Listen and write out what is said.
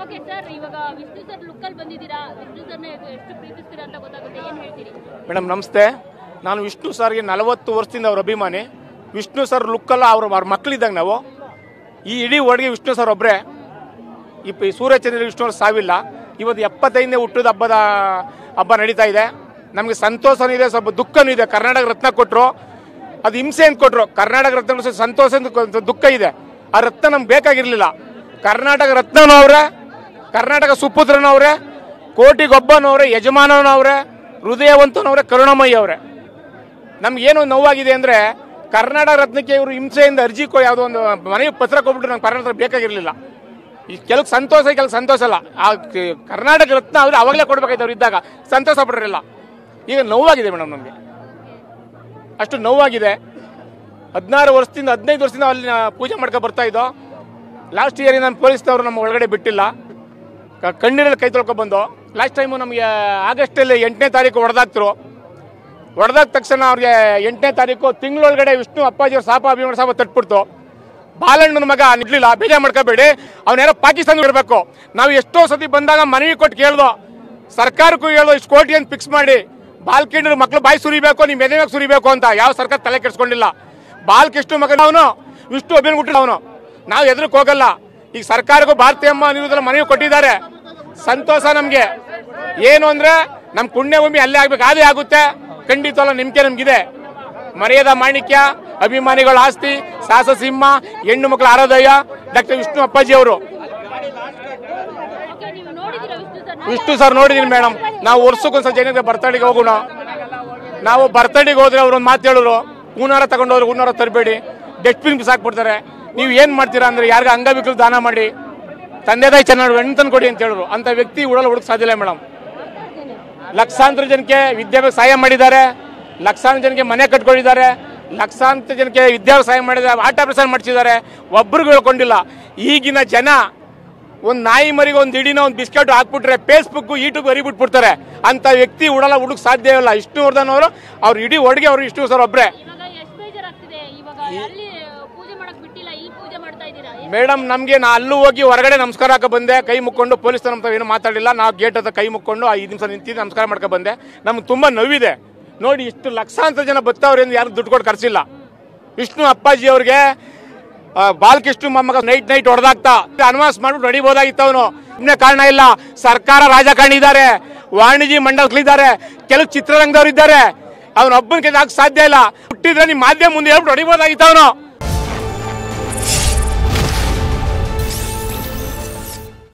Okay sir, ಇವಾಗ Vishnu sir ಲುಕ್ಕಲ್ಲಿ ಬಂದಿದ್ದೀರಾ, ವಿಷ್ಣು ಸರ್ನ ಎಷ್ಟು ಪ್ರೀತಿಸ್ತೀರಾ ಅಂತ ಗೊತ್ತಾಗುತ್ತೆ, ಏನು ಹೇಳ್ತೀರಿ? ಮೇಡಮ್ ನಮಸ್ತೆ, ನಾನು ವಿಷ್ಣು ಸರ್ಗೆ 40 ವರ್ಷದಿಂದ ಅವ್ರ ಅಭಿಮಾನಿ. ವಿಷ್ಣು ಸರ್ ಲುಕ್ಕಲ್ಲ ಅವ್ರ ಮಕ್ಕಳಿದ್ದಾಗ ನಾವು ಈ ಇಡೀ ಒಳಗೆ ವಿಷ್ಣು ಸರ್ ಒಬ್ಬರೇ. ಈ ಸೂರ್ಯಚಂದ್ರ ವಿಷ್ಣು ಅವ್ರ ಸಾವಿಲ್ಲ. ಇವತ್ತು 75ನೇ ಹುಟ್ಟದ ಹಬ್ಬ ನಡೀತಾ ಇದೆ. ನಮಗೆ ಸಂತೋಷನೂ ಇದೆ, ಸ್ವಲ್ಪ ದುಃಖನೂ ಇದೆ. ಕರ್ನಾಟಕ ರತ್ನ ಕೊಟ್ಟರು, ಅದು ಹಿಂಸೆ ಅಂತ ಕೊಟ್ಟರು. ಕರ್ನಾಟಕ ರತ್ನ ಸಂತೋಷ ದುಃಖ ಇದೆ. ಆ ರತ್ನ ನಮ್ಗೆ ಬೇಕಾಗಿರಲಿಲ್ಲ. ಕರ್ನಾಟಕ ರತ್ನನೂ ಅವರೇ, ಕರ್ನಾಟಕ ಸುಪುತ್ರನವ್ರೆ, ಕೋಟಿಗೊಬ್ಬನವ್ರೆ, ಯಜಮಾನನವ್ರೆ, ಹೃದಯವಂತನವ್ರೆ, ಕರುಣಾಮಯಿ ಅವರೇ. ನಮ್ಗೇನು ನೋವಾಗಿದೆ ಅಂದರೆ ಕರ್ನಾಟಕ ರತ್ನಕ್ಕೆ ಇವರು ಹಿಂಸೆಯಿಂದ ಅರ್ಜಿ ಯಾವುದೋ ಒಂದು ಮನೆಗೆ ಪತ್ರ ಕೊಟ್ಬಿಟ್ಟು ನಂಗೆ ಕರ್ನಾಟಕ ಬೇಕಾಗಿರಲಿಲ್ಲ. ಈ ಕೆಲವು ಸಂತೋಷ, ಕೆಲವು ಸಂತೋಷ ಅಲ್ಲ. ಆ ಕರ್ನಾಟಕ ರತ್ನ ಅವರು ಅವಾಗಲೇ ಕೊಡ್ಬೇಕಾಯ್ತು, ಅವ್ರು ಇದ್ದಾಗ ಸಂತೋಷ ಪಡ್ರಿಲ್ಲ. ಈಗ ನೋವಾಗಿದೆ ಮೇಡಮ್, ನಮಗೆ ಅಷ್ಟು ನೋವಾಗಿದೆ. 15 ವರ್ಷದಿಂದ ಅಲ್ಲಿ ಪೂಜೆ ಮಾಡ್ಕೊ ಬರ್ತಾ ಇದ್ದೋ. ಲಾಸ್ಟ್ ಇಯರ್ ನಾನು ಪೊಲೀಸ್ನವರು ನಮ್ಮ ಒಳಗಡೆ ಬಿಟ್ಟಿಲ್ಲ, ಕಣ್ಣೀರಲ್ಲಿ ಕೈ ತೊಳ್ಕೊಬಂದು. ಲಾಸ್ಟ್ ಟೈಮು ನಮಗೆ ಆಗಸ್ಟಲ್ಲಿ 8ನೇ ತಾರೀಕು ಹೊಡೆದಾದ ತಕ್ಷಣ ಅವ್ರಿಗೆ 8ನೇ ತಾರೀಕು ತಿಂಗಳೊಳಗಡೆ ವಿಷ್ಣು ಅಪ್ಪಾಜಿಯವ್ರ ಅಭಿಮಾನ ಸಾಪ ತಟ್ಬಿಡ್ತು. ಬಾಲಣ್ಣನ ಮಗ ನಿಡ್ಲಿಲ್ಲ, ಬೇಜಾರು ಮಾಡ್ಕೋಬೇಡಿ, ಅವನೇನೋ ಪಾಕಿಸ್ತಾನ ಇರಬೇಕು. ನಾವು ಎಷ್ಟೋ ಸತಿ ಬಂದಾಗ ಮನವಿ ಕೊಟ್ಟು ಕೇಳ್ದೋ, ಸರ್ಕಾರಕ್ಕೂ ಹೇಳ್ದೋ ಇಷ್ಟು ಕೋಟಿ ಅಂತ ಫಿಕ್ಸ್ ಮಾಡಿ ಬಾಲ್ಕಿಂಡ್ರ ಮಕ್ಳು ಬಾಯಿ ಸುರಿಬೇಕು, ನಿಮ್ಮ ಎದೆ ಮೇಲೆ ಸುರಿಬೇಕು ಅಂತ. ಯಾವ ಸರ್ಕಾರ ತಲೆ ಕೆಡಿಸ್ಕೊಂಡಿಲ್ಲ. ಬಾಲ್ಕೃಷ್ಣ ಮಗನ ಅವನು ವಿಷ್ಣು ಅಭಿಮಾನ ಹುಟ್ಟಿದ ಅವನು. ನಾವು ಎದುರಕ್ಕೆ ಹೋಗಲ್ಲ. ಈಗ ಸರ್ಕಾರಕ್ಕೂ ಭಾರತೀಯ ಅಮ್ಮ ನೀವುದೆಲ್ಲ ಮನವಿ ಕೊಟ್ಟಿದ್ದಾರೆ. ಸಂತೋಷ ನಮಗೆ. ಏನು ಅಂದರೆ ನಮ್ಮ ಪುಣ್ಯಭೂಮಿ ಅಲ್ಲೇ ಆಗ್ಬೇಕು, ಅದೇ ಆಗುತ್ತೆ ಖಂಡಿತವಲ್ಲ. ನಿಮ್ಗೆ ನಮಗಿದೆ ಮರ್ಯಾದ ಮಾಣಿಕ್ಯ, ಅಭಿಮಾನಿಗಳ ಆಸ್ತಿ, ಸಾಹಸ ಸಿಂಹ, ಹೆಣ್ಣು ಮಕ್ಕಳ ಆರಾಧಯ್ಯ ಡಾಕ್ಟರ್ ವಿಷ್ಣು ಅಪ್ಪಾಜಿ ಅವರು. ವಿಷ್ಣು ಸರ್ ನೋಡಿದೀನಿ ಮೇಡಮ್. ನಾವು ವರ್ಷಕ್ಕೊಂದ್ಸಲ ಜನಕ್ಕೆ ಬರ್ತಡೆಗೆ ಹೋಗೋಣ. ನಾವು ಬರ್ತಡೆಗೆ ಹೋದ್ರೆ ಅವ್ರು ಒಂದು ಮಾತು ಹೇಳಿದ್ರು, ಹೂನಾರ ತಗೊಂಡೋದ್ರೆ ಹೂನಾರ ತರಬೇಡಿ, ಡಸ್ಟ್ಬಿನ್ ಬಿಸಾಕ್ಬಿಡ್ತಾರೆ. ನೀವು ಏನು ಮಾಡ್ತೀರಾ ಅಂದರೆ ಯಾರಿಗ ಅಂಗವಿಕಲ ದಾನ ಮಾಡಿ, ತಂದೆ ತಾಯಿ ಚೆನ್ನಾಗಿ ಹೆಣ್ಣು ತಂದು ಕೊಡಿ ಅಂತ ಹೇಳಿದ್ರು. ಅಂತ ವ್ಯಕ್ತಿ ಹುಡುಕ್ ಸಾಧ್ಯ ಇಲ್ಲ ಮೇಡಮ್. ಲಕ್ಷಾಂತರ ಜನಕ್ಕೆ ವಿದ್ಯಾಭ್ಯಾಸ ಸಹಾಯ ಮಾಡಿದ್ದಾರೆ, ಲಕ್ಷಾಂತರ ಜನಕ್ಕೆ ಮನೆ ಕಟ್ಕೊಂಡಿದ್ದಾರೆ, ಲಕ್ಷಾಂತರ ಜನಕ್ಕೆ ವಿದ್ಯಾಭ್ಯಾಸ ಸಹಾಯ ಮಾಡಿದ್ದಾರೆ, ಆಟ ಪ್ರಸಾರ ಮಾಡಿಸಿದ್ದಾರೆ. ಒಬ್ಬರಿಗೂ ಹೇಳ್ಕೊಂಡಿಲ್ಲ. ಈಗಿನ ಜನ ಒಂದು ನಾಯಿ ಮರಿಗೆ ಒಂದು ಇಡಿನ ಒಂದು ಬಿಸ್ಕೆಟ್ ಹಾಕ್ಬಿಟ್ರೆ ಫೇಸ್ಬುಕ್ ಯೂಟ್ಯೂಬ್ ಹರಿಬಿಟ್ಬಿಡ್ತಾರೆ. ಅಂತ ವ್ಯಕ್ತಿ ಹುಡುಕ್ ಸಾಧ್ಯ ಇಲ್ಲ. ವಿಷ್ಣುವರ್ಧನ್ ಅವರು ಅವ್ರ ಇಡೀ ಒಳಗೆ ಅವರು ವಿಷ್ಣು ಸರ್ ಒಬ್ಬರೇ. ಮೇಡಮ್ ನಮಗೆ ನಾ ಅಲ್ಲೂ ಹೋಗಿ ಹೊರಗಡೆ ನಮಸ್ಕಾರ ಹಾಕ ಬಂದೆ, ಕೈ ಮುಕ್ಕೊಂಡು. ಪೊಲೀಸ್ ನಮ್ಮ ಏನು ಮಾತಾಡಿಲ್ಲ. ನಾವು ಗೇಟ್ ಹತ್ರ ಕೈ ಮುಕ್ಕೊಂಡು 5 ನಿಮಿಷ ನಿಂತಿದ್ದು ನಮಸ್ಕಾರ ಮಾಡ್ಕೊ ಬಂದೆ. ನಮ್ಗೆ ತುಂಬ ನೋವಿದೆ ನೋಡಿ. ಇಷ್ಟು ಲಕ್ಷಾಂತರ ಜನ ಬತ್ತವ್ರಿಂದ ಯಾರು ದುಡ್ಡು ಕೊಟ್ಟು ಕರ್ಸಿಲ್ಲ. ವಿಷ್ಣು ಅಪ್ಪಾಜಿ ಅವ್ರಿಗೆ ಬಾಲಕೃಷ್ಣ ಮೊಮ್ಮಗ ನೈಟ್ ಹೊಡೆದಾಗ್ತಾ ಅನ್ವಾನ್ಸ್ ಮಾಡ್ಬಿಟ್ಟು ನಡಿಬೋದಾಗಿತ್ತು. ಅವನು ಸುಮ್ಮನೆ ಕಾರಣ ಇಲ್ಲ. ಸರ್ಕಾರ ರಾಜಕಾರಣಿ ಇದ್ದಾರೆ, ವಾಣಿಜ್ಯ ಮಂಡಳಿದ್ದಾರೆ, ಕೆಲವು ಚಿತ್ರರಂಗದವ್ರು ಇದ್ದಾರೆ. ಅವನೊಬ್ಬನ ಕೈ ಸಾಧ್ಯ ಇಲ್ಲ. ಹುಟ್ಟಿದ್ರೆ ನಿಮ್ಮ ಮಾಧ್ಯಮ ಮುಂದೆ ಹೇಳ್ಬಿಟ್ಟು ಹೊಡಿಬೋದಾಗಿತ್ತು ಅವನು.